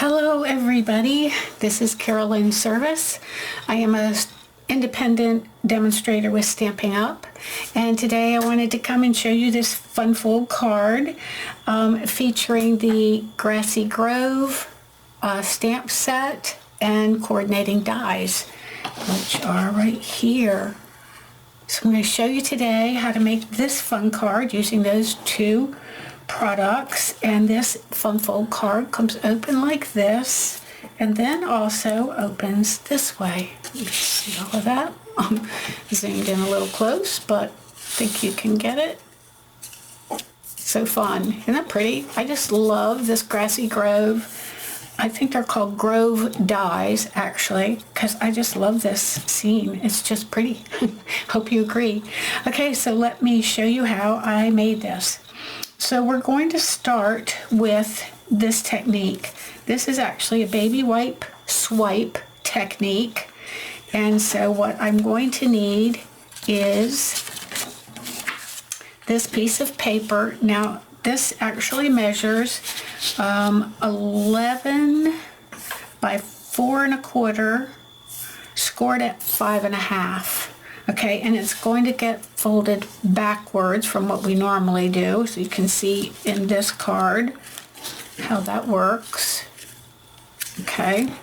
Hello everybody, this is Carolyn Serviss. I am an independent demonstrator with Stampin' Up! And today I wanted to come and show you this Fun Fold card featuring the Grassy Grove stamp set and coordinating dies, which are right here. So I'm going to show you today how to make this fun card using those two products, and this Fun Fold card comes open like this and then also opens this way. You see all of that? Zoomed in a little close, but I think you can get it. So fun. Isn't that pretty? I just love this Grassy Grove. I think they're called Grove dies actually, because I just love this scene. It's just pretty. Hope you agree. Okay, so let me show you how I made this. So we're going to start with this technique. This is actually a baby wipe swipe technique. And so what I'm going to need is this piece of paper. Now this actually measures 11 by 4 1/4, scored at 5 1/2. Okay, and it's going to get folded backwards from what we normally do. So you can see in this card how that works. Okay,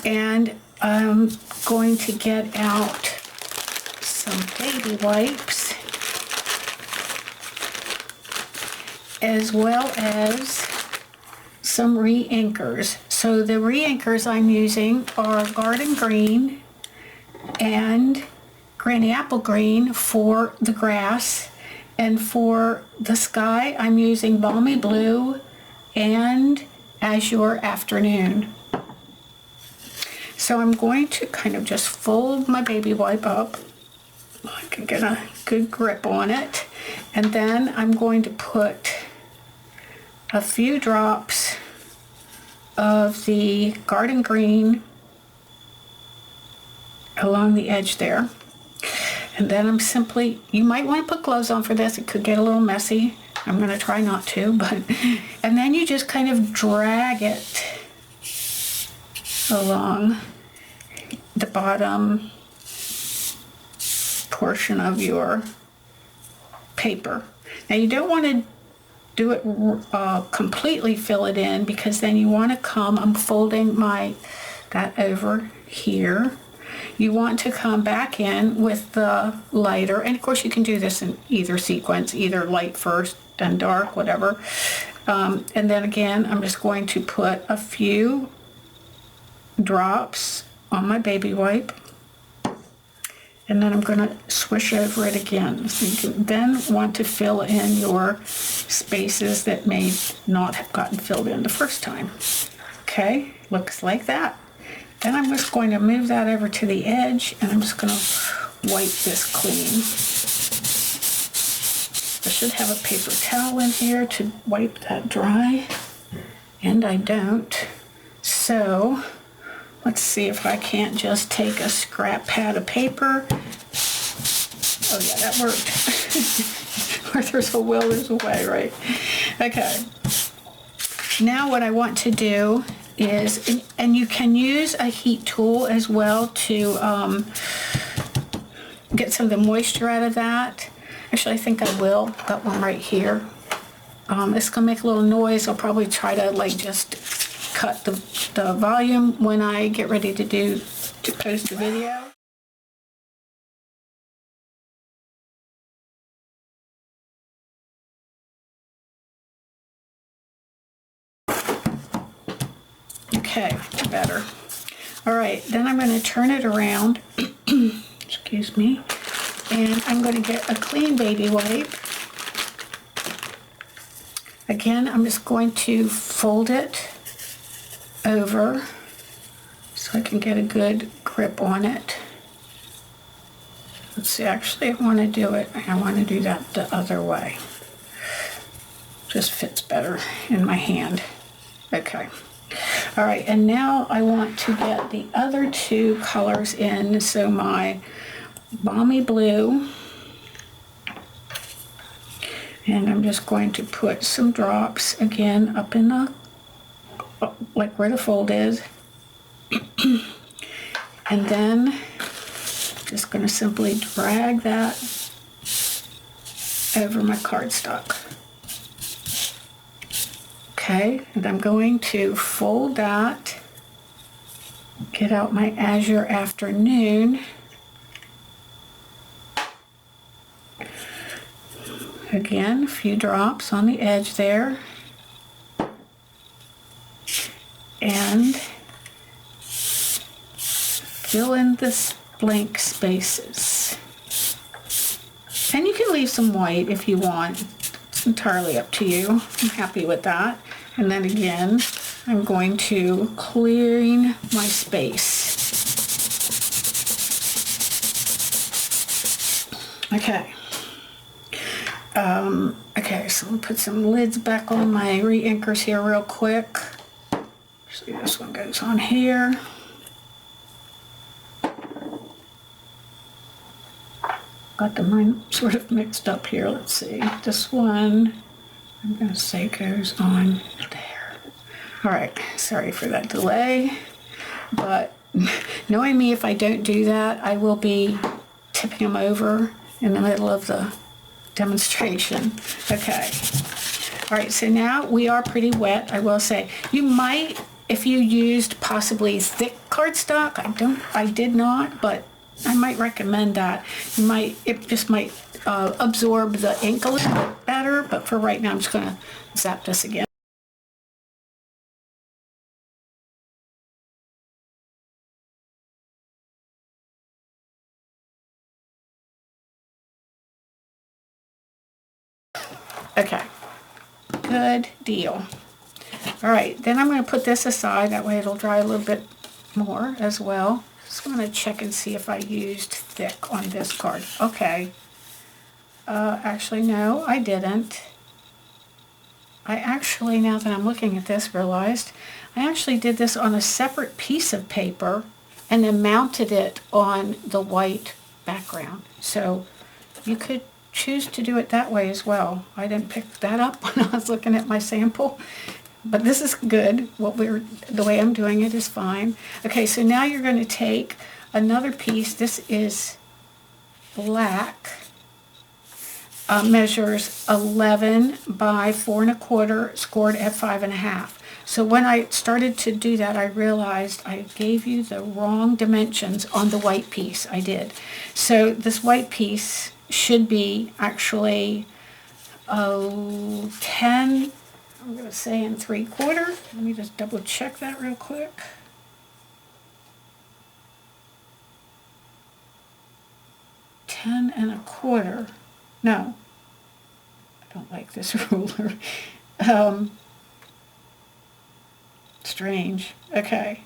and I'm going to get out some baby wipes as well as some re-inkers. So the re-inkers I'm using are Garden Green and Granny Apple Green for the grass, and for the sky I'm using Balmy Blue and Azure Afternoon. So I'm going to kind of just fold my baby wipe up. I can get a good grip on it, and then I'm going to put a few drops of the Garden Green along the edge there. And then I'm simply, you might want to put gloves on for this, it could get a little messy. I'm going to try not to, but, and then you just kind of drag it along the bottom portion of your paper. Now you don't want to do it completely fill it in, because then you want to come, I'm folding that over here. You want to come back in with the lighter, and of course you can do this in either sequence, either light first, then dark, whatever. And then again, I'm just going to put a few drops on my baby wipe, and then I'm going to swish over it again. So you can then want to fill in your spaces that may not have gotten filled in the first time. Okay, looks like that. Then I'm just going to move that over to the edge, and I'm just going to wipe this clean. I should have a paper towel in here to wipe that dry, and I don't. So let's see if I can't just take a scrap pad of paper. Oh yeah, that worked. Where there's a will, there's a way, right? Okay. Now what I want to do is, and you can use a heat tool as well to get some of the moisture out of that. Actually, I think I will. Got one right here. It's gonna make a little noise. I'll probably try to just cut the volume when I get ready to post the video. Okay, better. All right, then I'm going to turn it around, excuse me, and I'm going to get a clean baby wipe. Again, I'm just going to fold it over so I can get a good grip on it. Let's see, actually I want to do that the other way. Just fits better in my hand. Okay. All right, and now I want to get the other two colors in. So my Balmy Blue, and I'm just going to put some drops again up in the like where the fold is. And then just going to simply drag that over my cardstock. Okay, and I'm going to fold that, get out my Azure Afternoon. Again, a few drops on the edge there. And fill in the blank spaces. And you can leave some white if you want. It's entirely up to you. I'm happy with that. And then again, I'm going to clearing my space. Okay. Okay, so I'll put some lids back on my re-inkers here real quick. See, this one goes on here. Got the mine sort of mixed up here. Let's see. This one, I'm going to say goes on there. All right, sorry for that delay. But knowing me, if I don't do that, I will be tipping them over in the middle of the demonstration. Okay. All right, so now we are pretty wet, I will say. You might, if you used possibly thick cardstock, I did not, but I might recommend that. It just might absorb the ink a little bit better, but for right now, I'm just gonna zap this again. Okay, good deal. All right, then I'm going to put this aside. That way it'll dry a little bit more as well. Just want to check and see if I used thick on this card. Okay. Actually, no, I didn't. I actually, now that I'm looking at this, realized I actually did this on a separate piece of paper and then mounted it on the white background. So you could choose to do it that way as well. I didn't pick that up when I was looking at my sample, but this is good. The way I'm doing it is fine. Okay, so now you're going to take another piece. This is black. Measures 11 by 4 1/4, scored at 5 1/2. So when I started to do that, I realized I gave you the wrong dimensions on the white piece. I did. So this white piece should be actually 10, I'm going to say in 3/4. Let me just double check that real quick. Ten and 1/4. No, I don't like this ruler. Strange. Okay.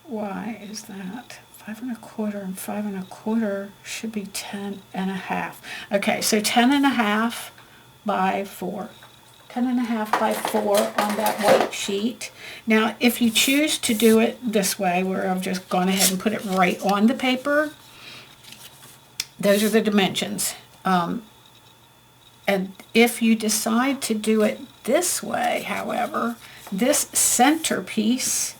Why is that? 5 1/4 and 5 1/4 should be 10 1/2. Okay, so 10 1/2 by 4. 10 1/2 by 4 on that white sheet. Now, if you choose to do it this way, where I've just gone ahead and put it right on the paper, those are the dimensions. And if you decide to do it this way, however, this center piece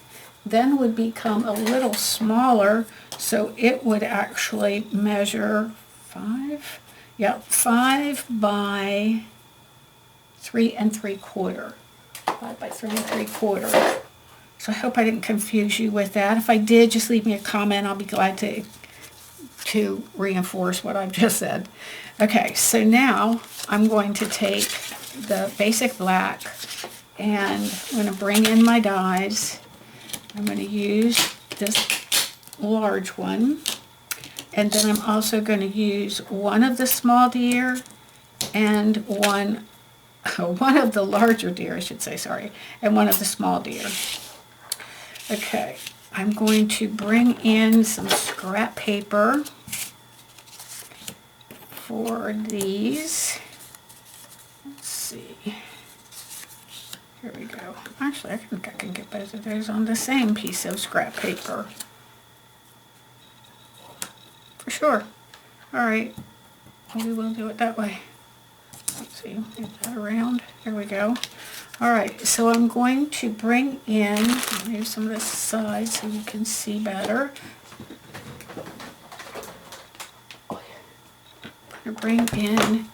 then would become a little smaller, so it would actually measure 5, yeah, 5 by 3 3/4. 5 by 3 3/4. So I hope I didn't confuse you with that. If I did, just leave me a comment. I'll be glad to reinforce what I've just said. Okay, so now I'm going to take the basic black and I'm going to bring in my dies. I'm going to use this large one, and then I'm also going to use one of the small deer and one of the larger deer, I should say, sorry, and one of the small deer. Okay, I'm going to bring in some scrap paper for these. Let's see. Here we go. Actually, I think I can get both of those on the same piece of scrap paper. For sure. All right. We will do it that way. Let's see. Get that around. Here we go. Alright, so I'm going to bring in, maybe some of this side so you can see better. I'm going to bring in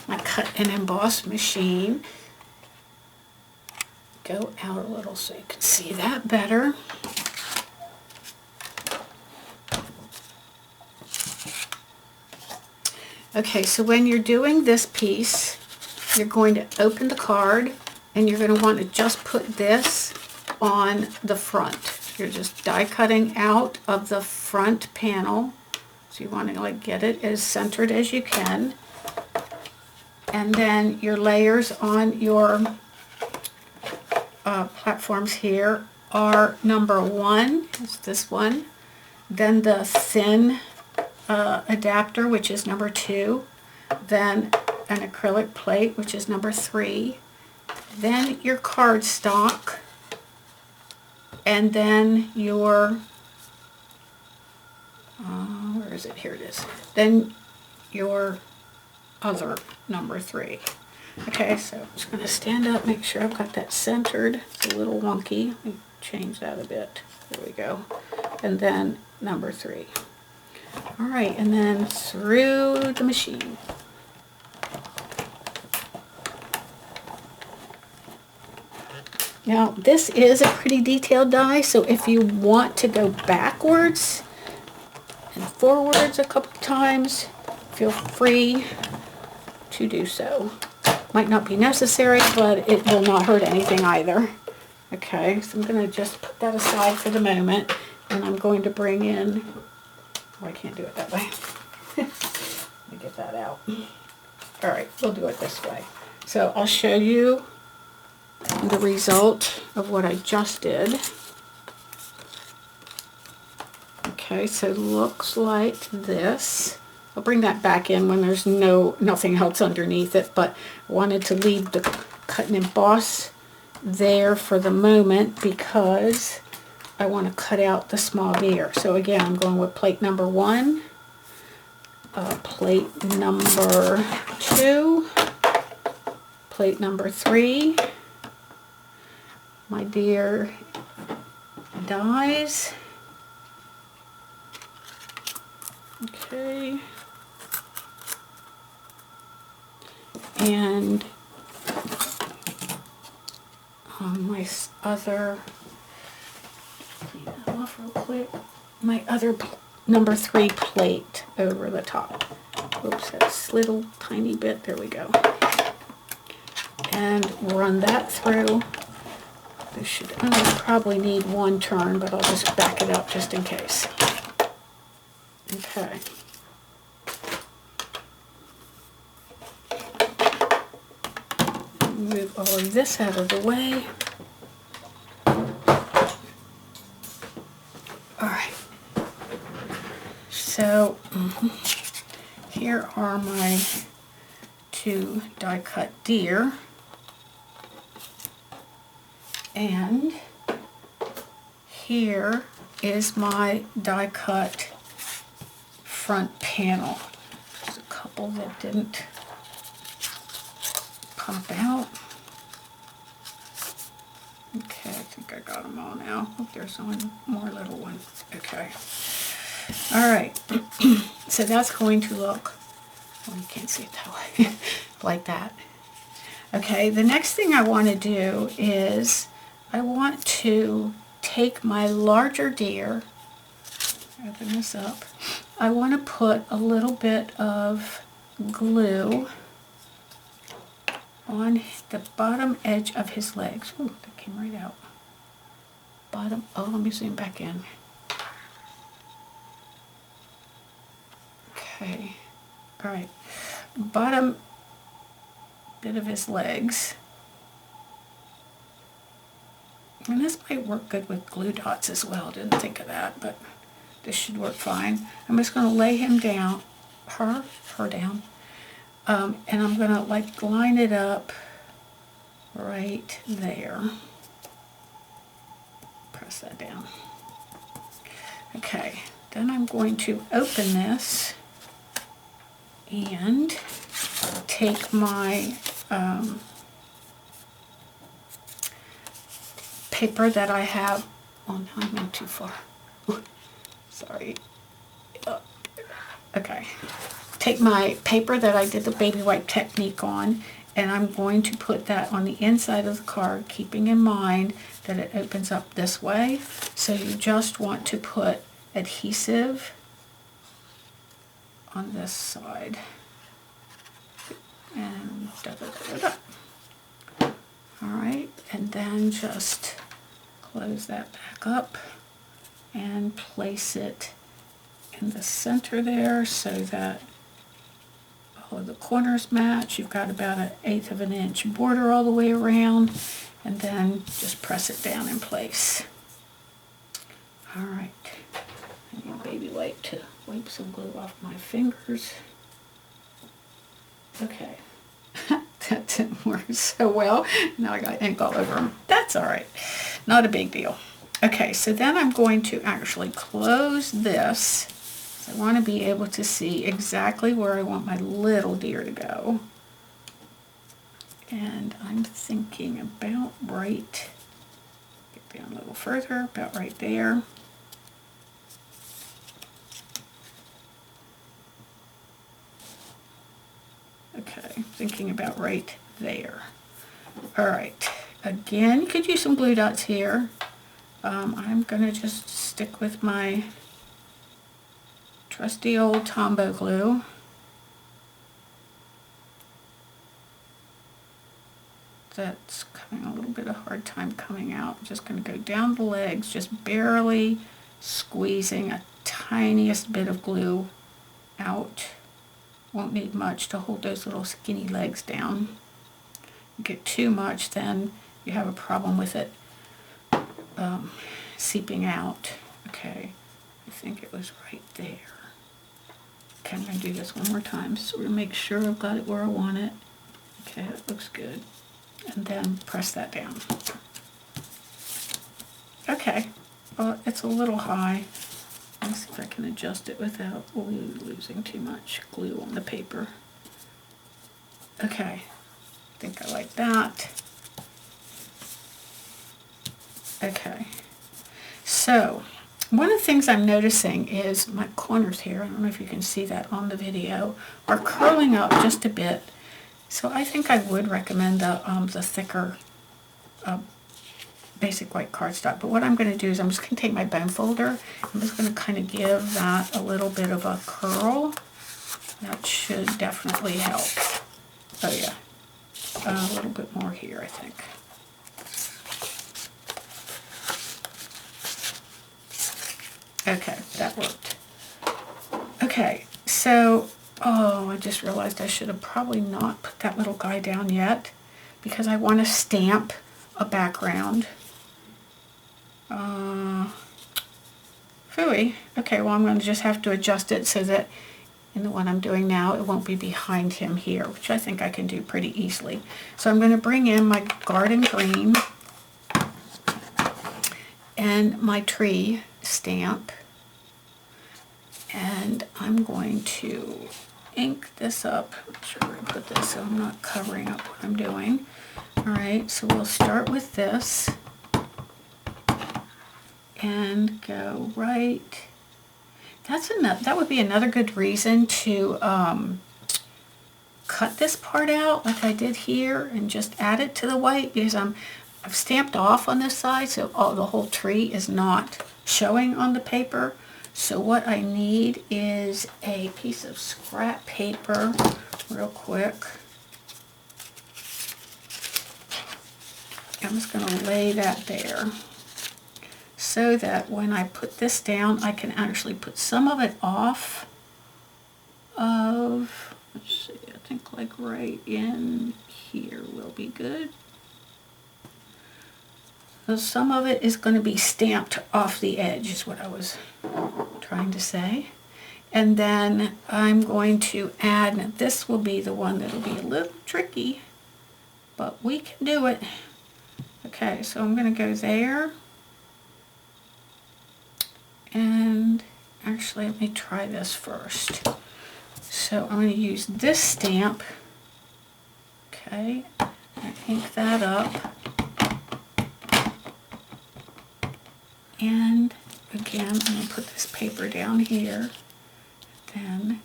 my cut and emboss machine. Go out a little so you can see that better. Okay, so when you're doing this piece, you're going to open the card and you're going to want to just put this on the front. You're just die cutting out of the front panel. So you want to like get it as centered as you can. And then your layers on your platforms here are number 1, it's this one. Then the thin adapter, which is number 2. Then an acrylic plate, which is number 3. Then your cardstock, and then your, where is it? Here it is. Then your other number 3. Okay, so I'm just going to stand up, make sure I've got that centered. It's a little wonky. Let me change that a bit. There we go. And then number 3. All right, and then through the machine. Now, this is a pretty detailed die, so if you want to go backwards and forwards a couple times, feel free to do so. Might not be necessary, but it will not hurt anything either. Okay, so I'm going to just put that aside for the moment, and I'm going to bring in, oh, I can't do it that way. Let me get that out. All right, we'll do it this way. So I'll show you the result of what I just did. Okay, so it looks like this. I'll bring that back in when there's nothing else underneath it, but I wanted to leave the cut and emboss there for the moment because I want to cut out the small deer. So again, I'm going with plate number 1, plate number 2, plate number 3, my deer dies. Okay. And on my other, clean that off real quick, my other number 3 plate over the top. Oops, that's a little tiny bit. There we go. And run that through. This should only probably need 1 turn, but I'll just back it up just in case. Okay. Move all of this out of the way. Alright. So, here are my 2 die cut deer. And here is my die cut front panel. There's a couple that didn't pop out. Okay, I think I got them all now. Oh, there's one more little one. Okay. All right. So that's going to look, well, you can't see it that way, like that. Okay, the next thing I want to do is I want to take my larger deer, open this up, I want to put a little bit of glue on the bottom edge of his legs. Ooh, that came right out. Bottom, oh, let me zoom back in. Okay, all right, bottom bit of his legs. And this might work good with glue dots as well. Didn't think of that, but this should work fine. I'm just going to lay him down, her down, and I'm going to like line it up right there. Press that down. Okay, then I'm going to open this and take my paper that I have. Oh no, I went too far. Sorry. Okay. Take my paper that I did the baby wipe technique on, and I'm going to put that on the inside of the card, keeping in mind that it opens up this way. So you just want to put adhesive on this side. And Alright, and then just close that back up and place it in the center there so that all of the corners match. You've got about 1/8 of an inch border all the way around, and then just press it down in place. Alright, I need a baby wipe to wipe some glue off my fingers. Okay, that didn't work so well. Now I got ink all over them. That's alright, not a big deal. Okay, so then I'm going to actually close this. I want to be able to see exactly where I want my little deer to go. And I'm thinking about right, get down a little further, about right there. Okay, thinking about right there. All right, again, you could use some glue dots here. I'm gonna just stick with my trusty old Tombow glue. That's having a little bit of hard time coming out. I'm just going to go down the legs, just barely squeezing a tiniest bit of glue out. Won't need much to hold those little skinny legs down. You get too much, then you have a problem with it seeping out. Okay, I think it was right there. Okay, I'm going to do this one more time so we make sure I've got it where I want it. Okay, that looks good. And then press that down. Okay, well, it's a little high. Let's see if I can adjust it without losing too much glue on the paper. Okay, I think I like that. Okay, so one of the things I'm noticing is my corners here, I don't know if you can see that on the video, are curling up just a bit. So I think I would recommend the thicker basic white cardstock. But what I'm going to do is I'm just going to take my bone folder. I'm just going to kind of give that a little bit of a curl. That should definitely help. Oh yeah, a little bit more here, I think. Okay, that worked. Okay, so, oh, I just realized I should have probably not put that little guy down yet because I want to stamp a background. Phooey. Okay, well, I'm going to just have to adjust it so that in the one I'm doing now, it won't be behind him here, which I think I can do pretty easily. So I'm going to bring in my garden green and my tree stamp, and I'm going to ink this up. Make sure I put this so I'm not covering up what I'm doing. Alright, so we'll start with this and go right. That would be another good reason to cut this part out like I did here and just add it to the white, because I've stamped off on this side, so the whole tree is not showing on the paper. So what I need is a piece of scrap paper, real quick. I'm just going to lay that there so that when I put this down, I can actually put some of it off of, let's see, I think like right in here will be good. So some of it is going to be stamped off the edge, is what I was trying to say. And then I'm going to add, this will be the one that'll be a little tricky, but we can do it. Okay, so I'm going to go there. And actually, let me try this first. So I'm going to use this stamp. Okay, and ink that up. And again, I'm going to put this paper down here, then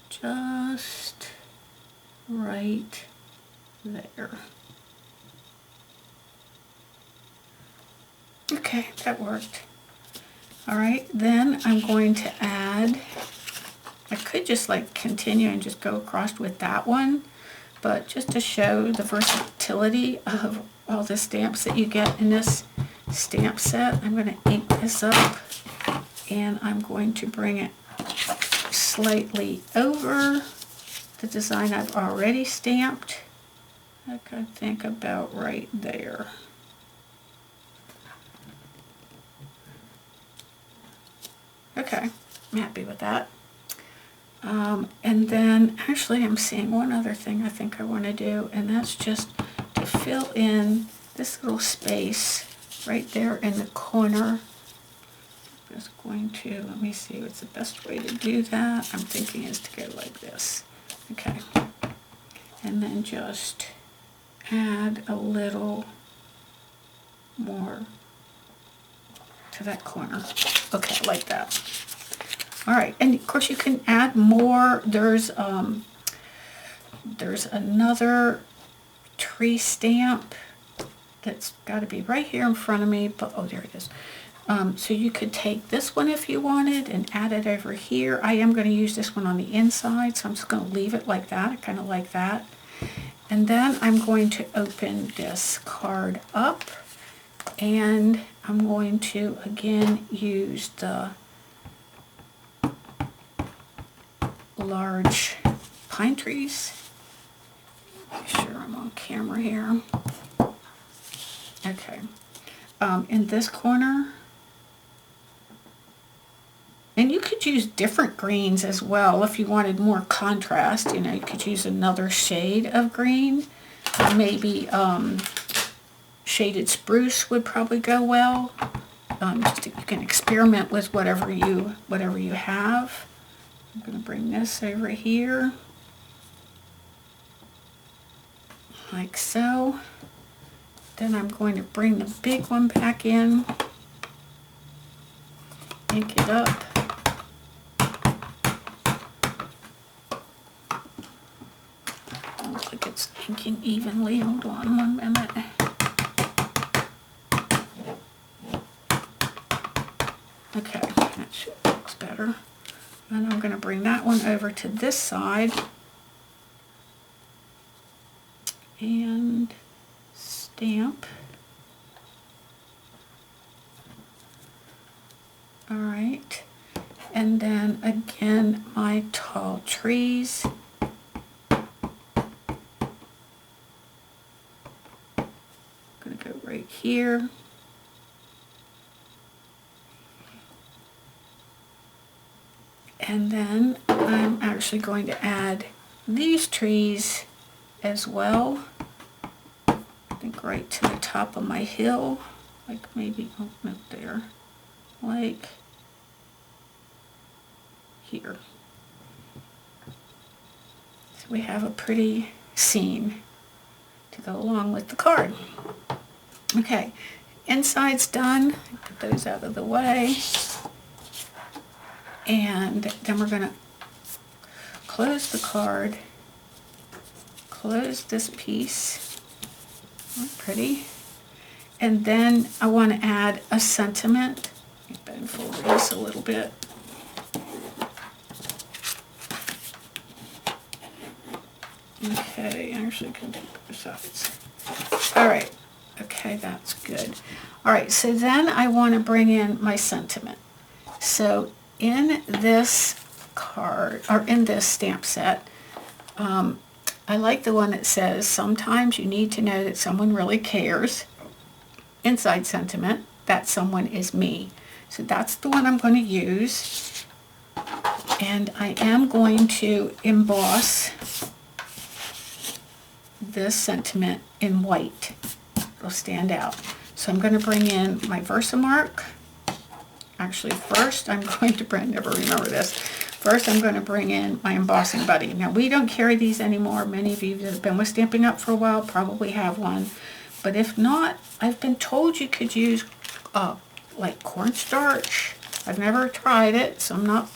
just right there. Okay, that worked. All right, then I'm going to add, I could just like continue and just go across with that one, but just to show the versatility of all the stamps that you get in this stamp set, I'm going to ink this up and I'm going to bring it slightly over the design I've already stamped. I think about right there. Okay, I'm happy with that. And then actually I'm seeing one other thing I think I want to do, and that's just to fill in this little space right there in the corner. I'm just going to, let me see what's the best way to do that. I'm thinking is to go like this. Okay. And then just add a little more to that corner. Okay, like that. All right, and of course you can add more. There's another tree stamp that's got to be right here in front of me, but oh, there it is. So you could take this one if you wanted and add it over here. I am going to use this one on the inside, so I'm just going to leave it like that. I kind of like that. And then I'm going to open this card up, and I'm going to again use the large pine trees. Make sure I'm on camera here. Okay. In this corner, and you could use different greens as well if you wanted more contrast. You know, you could use another shade of green. Maybe shaded spruce would probably go well. Just you can experiment with whatever you have. I'm going to bring this over here, like so. Then I'm going to bring the big one back in, ink it up. Looks like it's inking evenly. Hold on 1 minute. Okay, that should looks better. And I'm going to bring that one over to this side and stamp. All right, and then again my tall trees. I'm going to go right here. And then I'm actually going to add these trees as well. I think right to the top of my hill, like maybe up there, like here. So we have a pretty scene to go along with the card. Okay, inside's done. Put those out of the way. And then we're going to close the card, close this piece, oh, pretty, and then I want to add a sentiment. Let me bend forward this a little bit. Okay, I actually can take both sides. All right, okay, that's good. All right, so then I want to bring in my sentiment. So in this card, or in this stamp set, I like the one that says, sometimes you need to know that someone really cares. Inside sentiment, that someone is me. So that's the one I'm going to use. And I am going to emboss this sentiment in white. It'll stand out. So I'm going to bring in my Versamark. Actually, first I'm going to bring, never remember this, first I'm going to bring in my embossing buddy. Now we don't carry these anymore. Many of you that have been with Stampin' Up! For a while probably have one. But if not, I've been told you could use like cornstarch. I've never tried it, so I'm not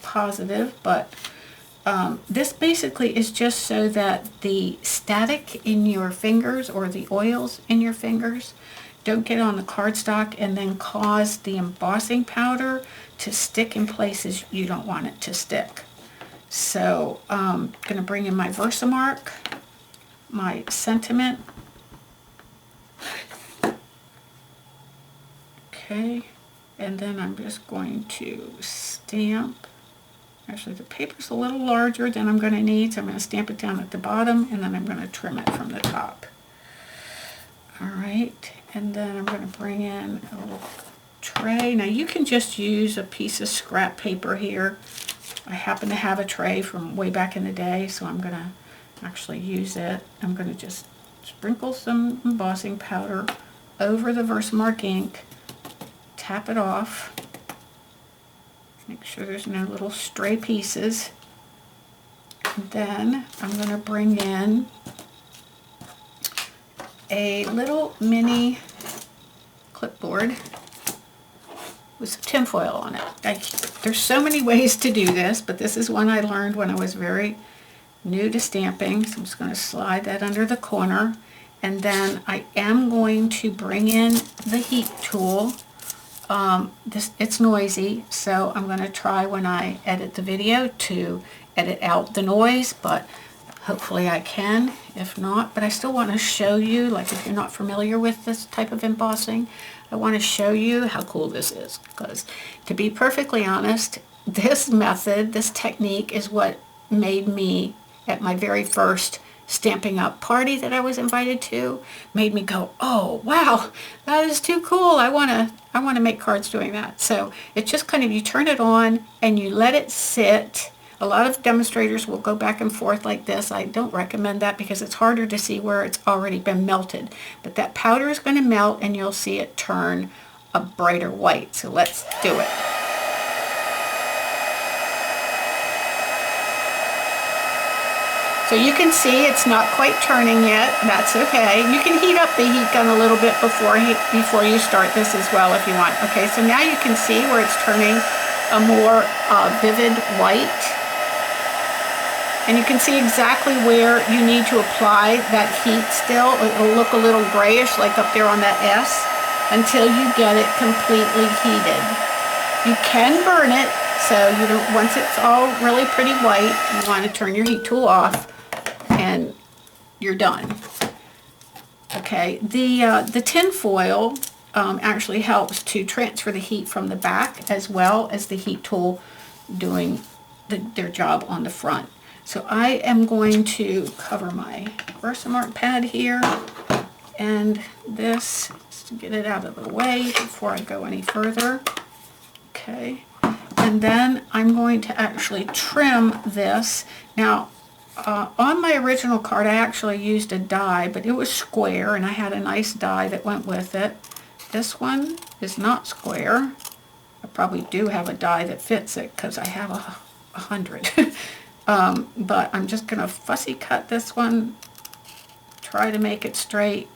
positive, but this basically is just so that the static in your fingers or the oils in your fingers don't get on the cardstock and then cause the embossing powder to stick in places you don't want it to stick. So I'm going to bring in my Versamark, my sentiment. Okay, and then I'm just going to stamp. Actually, the paper's a little larger than I'm going to need, so I'm going to stamp it down at the bottom, and then I'm going to trim it from the top. All right, and then I'm going to bring in a little tray. Now, you can just use a piece of scrap paper here. I happen to have a tray from way back in the day, so I'm going to actually use it. I'm going to just sprinkle some embossing powder over the Versamark ink, tap it off. Make sure there's no little stray pieces. And then I'm going to bring in a little mini clipboard with some tinfoil on it. There's so many ways to do this, but this is one I learned when I was very new to stamping. So I'm just going to slide that under the corner. And then I am going to bring in the heat tool. It's noisy, so I'm going to try when I edit the video to edit out the noise, but hopefully I can. If not, but I still want to show you, like if you're not familiar with this type of embossing, I want to show you how cool this is, because to be perfectly honest, this method, this technique is what made me, at my very first Stampin' Up! Party that I was invited to, made me go, oh wow, that is too cool. I want to make cards doing that. So it's just kind of, you turn it on and you let it sit. A lot of demonstrators will go back and forth like this. I don't recommend that because it's harder to see where it's already been melted. But that powder is going to melt and you'll see it turn a brighter white. So let's do it. So you can see it's not quite turning yet. That's okay. You can heat up the heat gun a little bit before you start this as well if you want. Okay, so now you can see where it's turning a more vivid white. And you can see exactly where you need to apply that heat still. It'll look a little grayish like up there on that S until you get it completely heated. You can burn it, so you don't, once it's all really pretty white, you want to turn your heat tool off and you're done. Okay, the tin foil actually helps to transfer the heat from the back as well as the heat tool doing their job on the front. So I am going to cover my Versamark pad here, and this, just to get it out of the way before I go any further. Okay, and then I'm going to actually trim this. Now, on my original card, I actually used a die, but it was square, and I had a nice die that went with it. This one is not square. I probably do have a die that fits it because I have 100. But I'm just going to fussy cut this one, try to make it straight.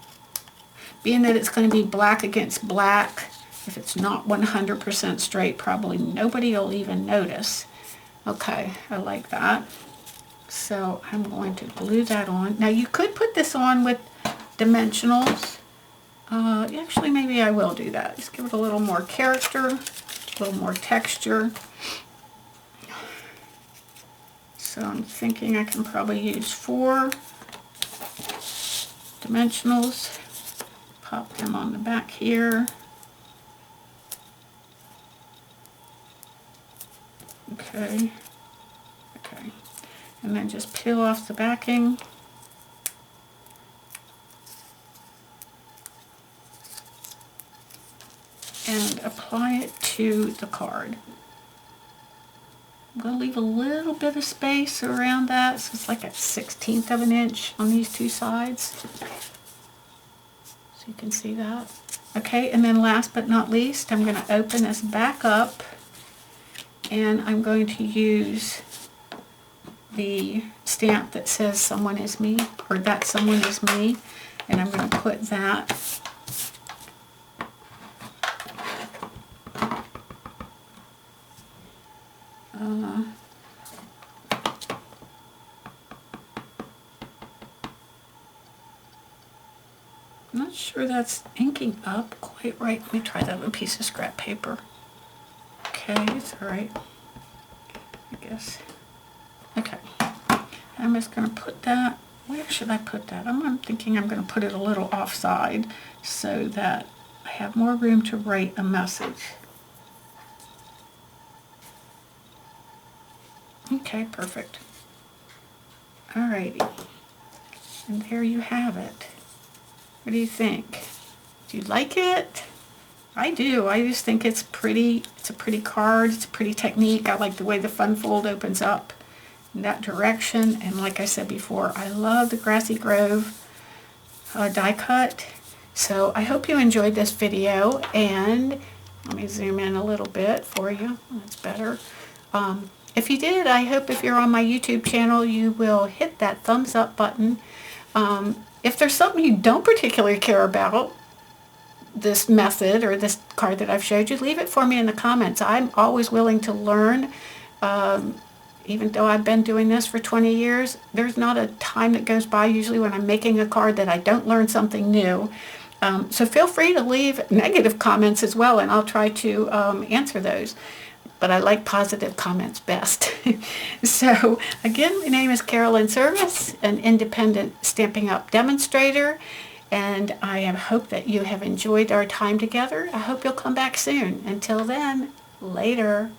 Being that it's going to be black against black, if it's not 100% straight, probably nobody will even notice. Okay, I like that. So I'm going to glue that on. Now you could put this on with dimensionals. Actually, maybe I will do that. Just give it a little more character, a little more texture. So I'm thinking I can probably use 4 dimensionals. Pop them on the back here. Okay. Okay. And then just peel off the backing. And apply it to the card. I'm going to leave a little bit of space around that, so it's like a 1/16 of an inch on these two sides. So you can see that. Okay, and then last but not least, I'm going to open this back up, and I'm going to use the stamp that says "Someone is me," or "That someone is me," and I'm going to put that I'm not sure that's inking up quite right. Let me try that with a piece of scrap paper. Okay, it's all right, I guess. Okay, I'm just going to put that, where should I put that? I'm thinking I'm going to put it a little offside so that I have more room to write a message. Okay, perfect. Alrighty, and there you have it. What do you think? Do you like it? I do. I just think it's pretty. It's a pretty card. It's a pretty technique. I like the way the fun fold opens up in that direction. And like I said before, I love the Grassy Grove die cut. So I hope you enjoyed this video. And let me zoom in a little bit for you. That's better. If you did, I hope if you're on my YouTube channel, you will hit that thumbs up button. If there's something you don't particularly care about, this method or this card that I've showed you, leave it for me in the comments. I'm always willing to learn. Even though I've been doing this for 20 years, there's not a time that goes by usually when I'm making a card that I don't learn something new. So feel free to leave negative comments as well, and I'll try to answer those. But I like positive comments best. So again, my name is Carolyn Serviss, an independent Stampin' Up! Demonstrator, and I hope that you have enjoyed our time together. I hope you'll come back soon. Until then, later.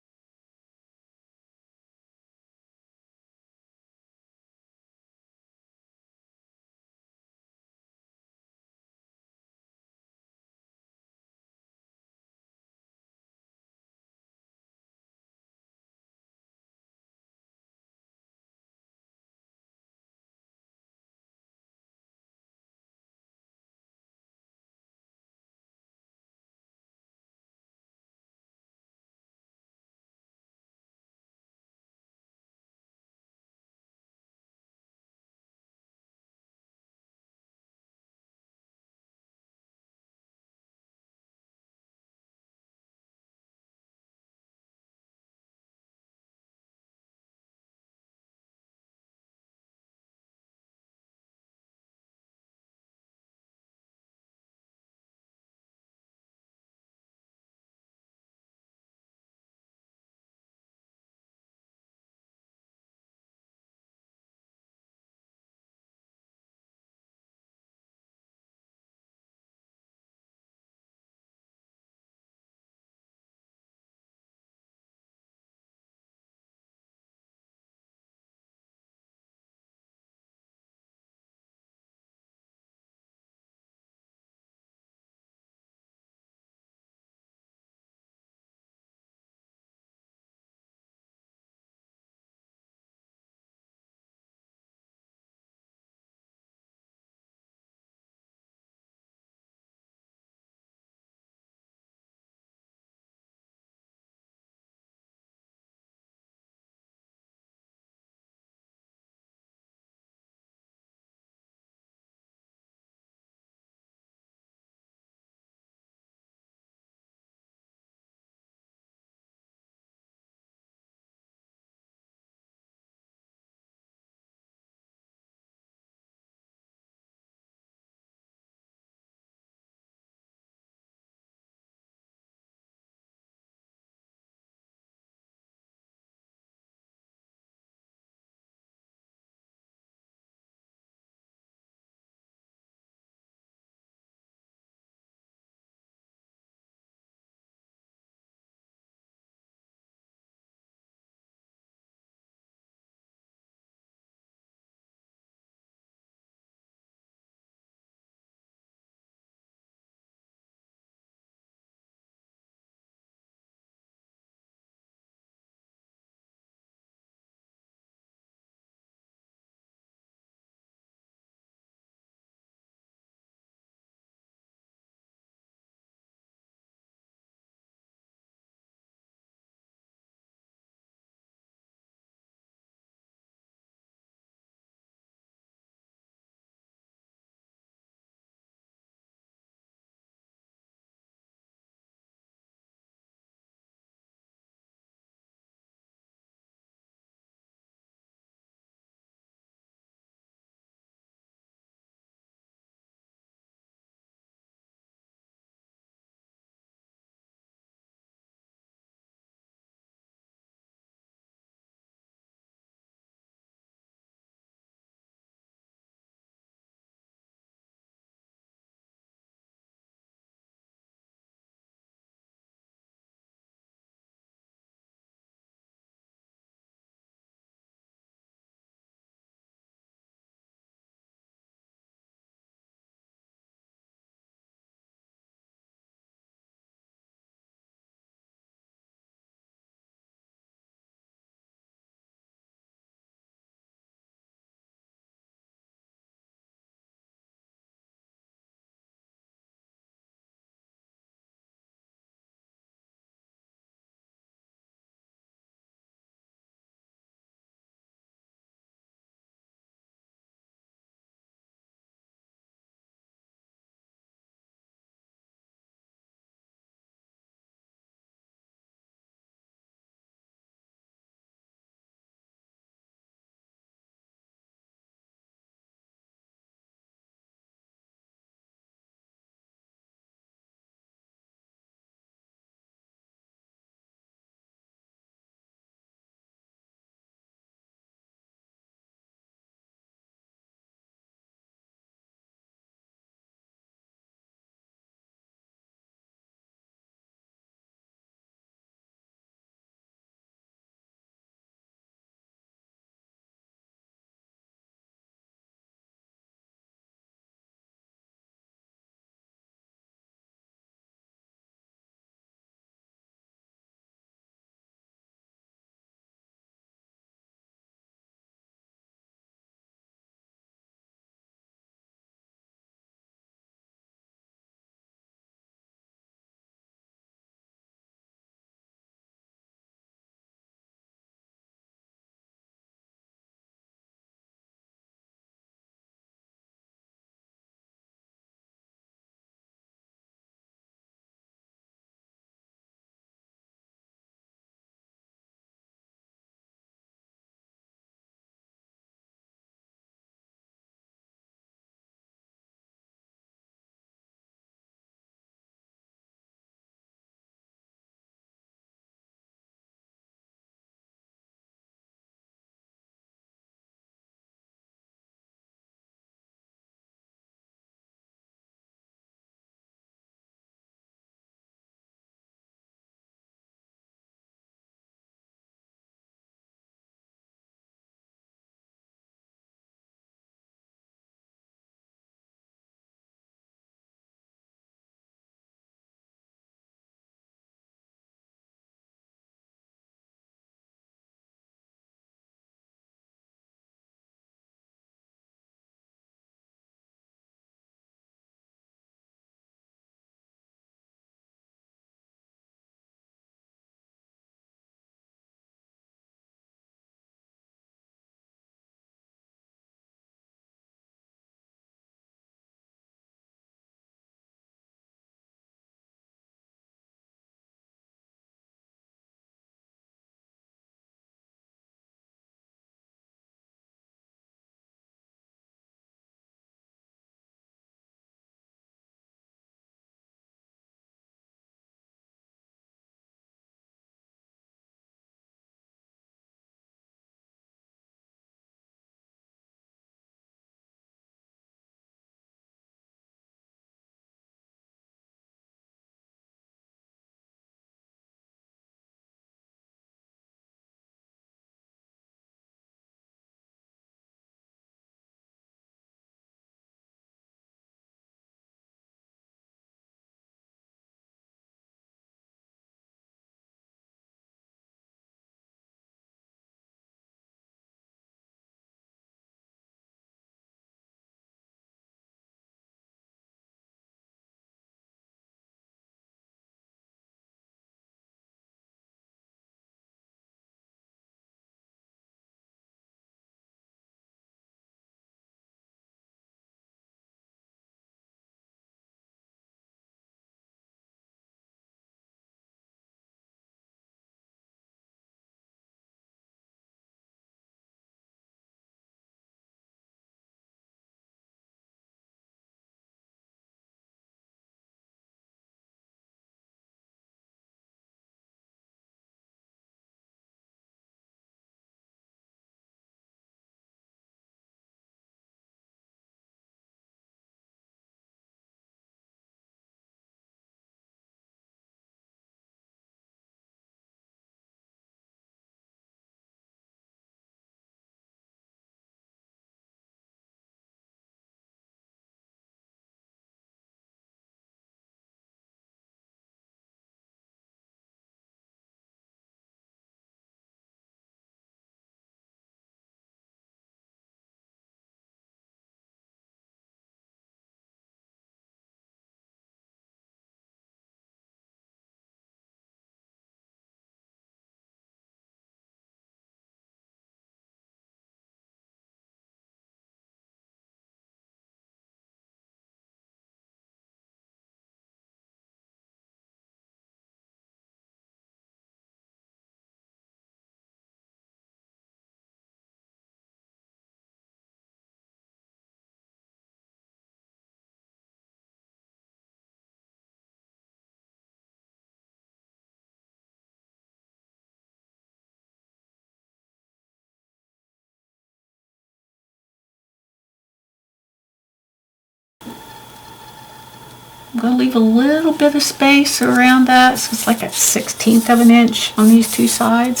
I'm going to leave a little bit of space around that, so it's like a 1/16 of an inch on these two sides.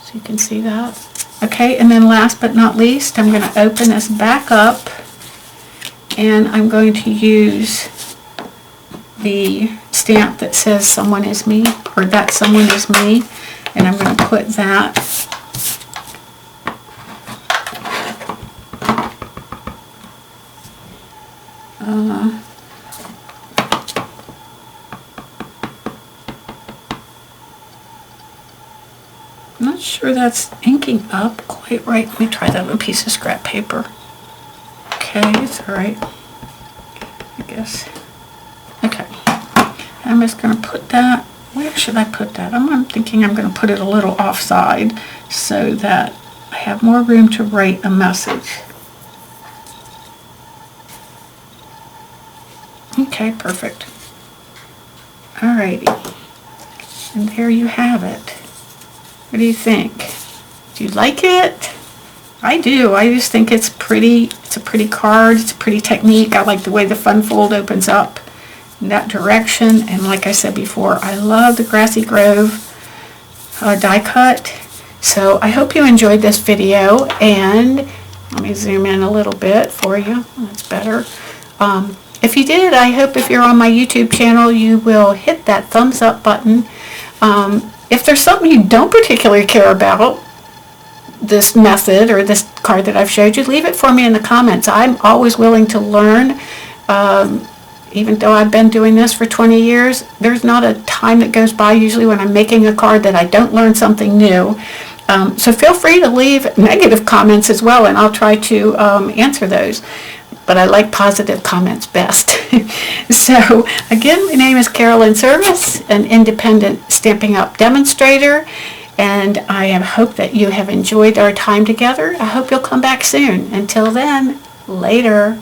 So you can see that. Okay, and then last but not least, I'm going to open this back up, and I'm going to use the stamp that says someone is me, or that someone is me, and I'm going to put that I'm not sure that's inking up quite right. Let me try that with a piece of scrap paper. Okay, it's alright, I guess. Okay, I'm just going to put that, where should I put that? I'm thinking I'm going to put it a little offside so that I have more room to write a message. Okay, perfect. Alrighty, and there you have it. What do you think? Do you like it? I do. I just think it's pretty. It's a pretty card. It's a pretty technique. I like the way the fun fold opens up in that direction. And like I said before, I love the Grassy Grove die cut. So I hope you enjoyed this video. And let me zoom in a little bit for you. That's better. If you did, I hope if you're on my YouTube channel, you will hit that thumbs up button. If there's something you don't particularly care about, this method or this card that I've showed you, leave it for me in the comments. I'm always willing to learn. Even though I've been doing this for 20 years, there's not a time that goes by usually when I'm making a card that I don't learn something new. So feel free to leave negative comments as well, and I'll try to answer those. But I like positive comments best. So again, my name is Carolyn Serviss, an independent Stampin' Up! Demonstrator, and I hope that you have enjoyed our time together. I hope you'll come back soon. Until then, later.